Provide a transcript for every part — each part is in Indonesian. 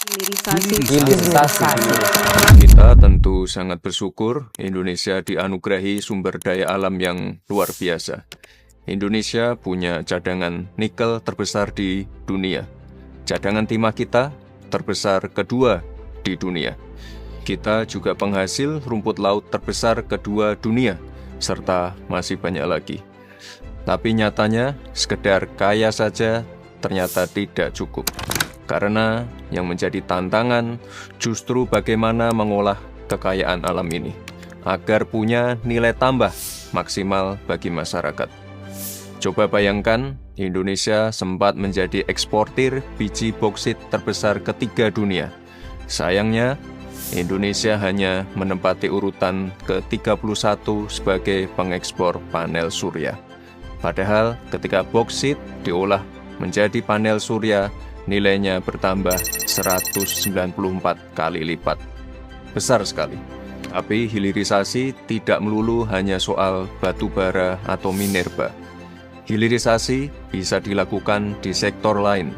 Hilirisasi. Kita tentu sangat bersyukur Indonesia dianugerahi sumber daya alam yang luar biasa. Indonesia punya cadangan nikel terbesar di dunia. Cadangan timah kita terbesar kedua di dunia. Kita juga penghasil rumput laut terbesar kedua dunia, serta masih banyak lagi. Tapi nyatanya, sekedar kaya saja ternyata tidak cukup. Karena yang menjadi tantangan justru bagaimana mengolah kekayaan alam ini, agar punya nilai tambah maksimal bagi masyarakat. Coba bayangkan, Indonesia sempat menjadi eksportir biji boksit terbesar ketiga dunia. Sayangnya, Indonesia hanya menempati urutan ke-31 sebagai pengekspor panel surya. Padahal ketika boksit diolah menjadi panel surya, nilainya bertambah 194 kali lipat. Besar sekali. Tapi hilirisasi tidak melulu hanya soal batu bara atau minerba. Hilirisasi bisa dilakukan di sektor lain,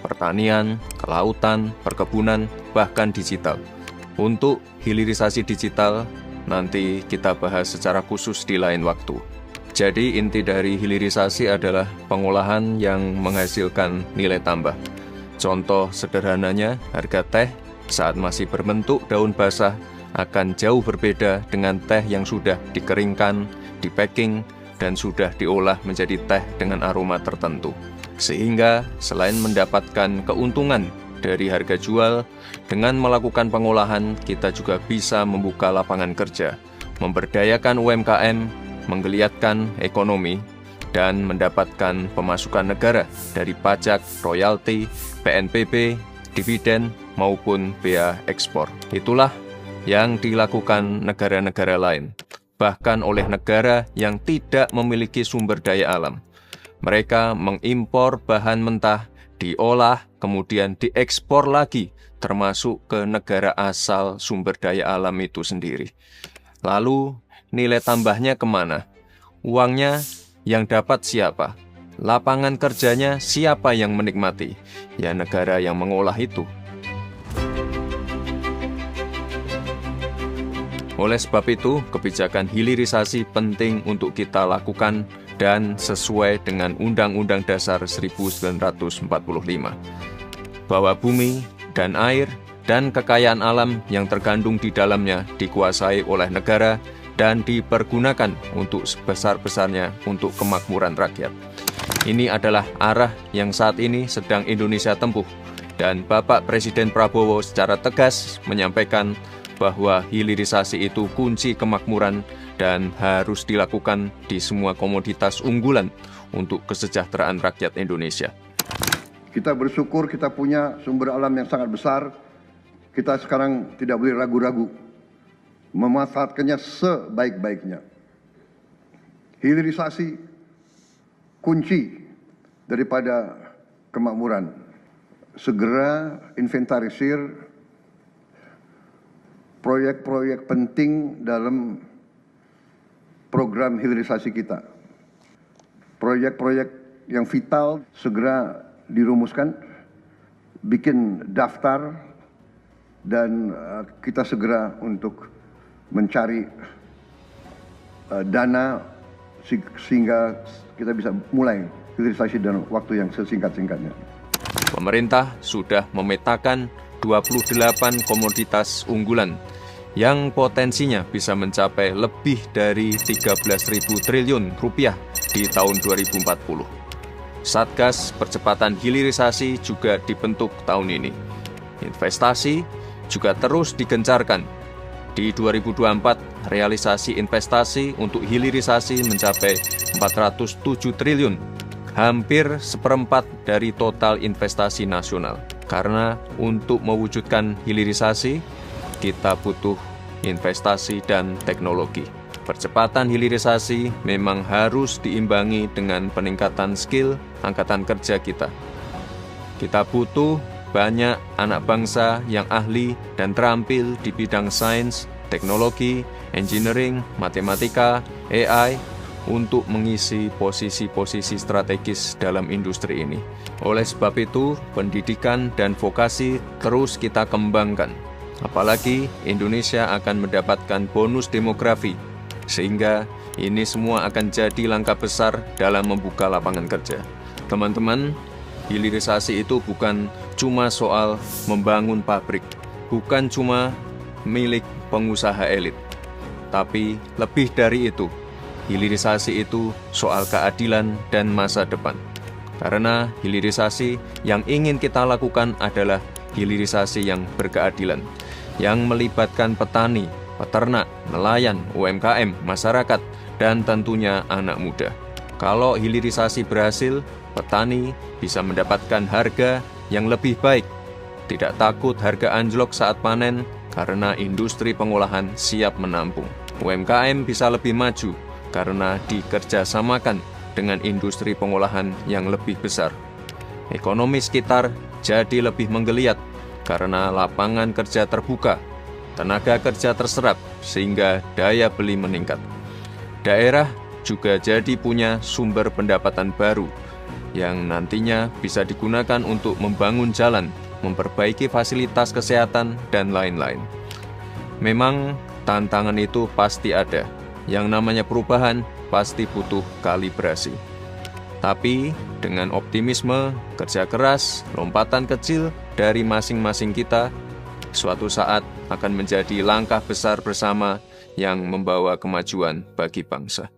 pertanian, kelautan, perkebunan, bahkan digital. Untuk hilirisasi digital, nanti kita bahas secara khusus di lain waktu. Jadi inti dari hilirisasi adalah pengolahan yang menghasilkan nilai tambah. Contoh sederhananya, harga teh saat masih berbentuk daun basah akan jauh berbeda dengan teh yang sudah dikeringkan, dipacking, dan sudah diolah menjadi teh dengan aroma tertentu. Sehingga selain mendapatkan keuntungan dari harga jual, dengan melakukan pengolahan kita juga bisa membuka lapangan kerja, memberdayakan UMKM, menggeliatkan ekonomi, dan mendapatkan pemasukan negara dari pajak, royalti, PNBP, dividen, maupun bea ekspor. Itulah yang dilakukan negara-negara lain, bahkan oleh negara yang tidak memiliki sumber daya alam. Mereka mengimpor bahan mentah, diolah, kemudian diekspor lagi, termasuk ke negara asal sumber daya alam itu sendiri. Lalu, nilai tambahnya kemana? Uangnya yang dapat siapa? Lapangan kerjanya siapa yang menikmati? Ya negara yang mengolah itu. Oleh sebab itu, kebijakan hilirisasi penting untuk kita lakukan dan sesuai dengan Undang-Undang Dasar 1945. Bahwa bumi dan air dan kekayaan alam yang terkandung di dalamnya dikuasai oleh negara dan dipergunakan untuk sebesar-besarnya untuk kemakmuran rakyat. Ini adalah arah yang saat ini sedang Indonesia tempuh, dan Bapak Presiden Prabowo secara tegas menyampaikan bahwa hilirisasi itu kunci kemakmuran dan harus dilakukan di semua komoditas unggulan untuk kesejahteraan rakyat Indonesia. Kita bersyukur kita punya sumber alam yang sangat besar. Kita sekarang tidak boleh ragu-ragu memanfaatkannya sebaik-baiknya. Hilirisasi kunci daripada kemakmuran. Segera inventarisir proyek-proyek penting dalam program hilirisasi kita. Proyek-proyek yang vital segera dirumuskan, bikin daftar, dan kita segera untuk mencari dana sehingga kita bisa mulai hilirisasi dalam waktu yang sesingkat-singkatnya. Pemerintah sudah memetakan 28 komoditas unggulan yang potensinya bisa mencapai lebih dari 13.000 triliun rupiah di tahun 2040. Satgas Percepatan Hilirisasi juga dibentuk tahun ini. Investasi juga terus digencarkan. Di 2024, realisasi investasi untuk hilirisasi mencapai 407 triliun, hampir seperempat dari total investasi nasional. Karena untuk mewujudkan hilirisasi, kita butuh investasi dan teknologi. Percepatan hilirisasi memang harus diimbangi dengan peningkatan skill angkatan kerja kita. Kita butuh banyak anak bangsa yang ahli dan terampil di bidang sains, teknologi, engineering, matematika, AI, untuk mengisi posisi-posisi strategis dalam industri ini. Oleh sebab itu, pendidikan dan vokasi terus kita kembangkan. Apalagi Indonesia akan mendapatkan bonus demografi, sehingga ini semua akan jadi langkah besar dalam membuka lapangan kerja. Teman-teman, hilirisasi itu bukan cuma soal membangun pabrik, bukan cuma milik pengusaha elit, tapi lebih dari itu. Hilirisasi itu soal keadilan dan masa depan. Karena hilirisasi yang ingin kita lakukan adalah hilirisasi yang berkeadilan, yang melibatkan petani, peternak, nelayan, UMKM, masyarakat, dan tentunya anak muda. Kalau hilirisasi berhasil, petani bisa mendapatkan harga yang lebih baik, tidak takut harga anjlok saat panen karena industri pengolahan siap menampung. UMKM bisa lebih maju karena dikerjasamakan dengan industri pengolahan yang lebih besar. Ekonomi sekitar jadi lebih menggeliat karena lapangan kerja terbuka, tenaga kerja terserap sehingga daya beli meningkat. Daerah juga jadi punya sumber pendapatan baru yang nantinya bisa digunakan untuk membangun jalan, memperbaiki fasilitas kesehatan, dan lain-lain. Memang tantangan itu pasti ada. Yang namanya perubahan pasti butuh kalibrasi. Tapi dengan optimisme, kerja keras, lompatan kecil dari masing-masing kita, suatu saat akan menjadi langkah besar bersama yang membawa kemajuan bagi bangsa.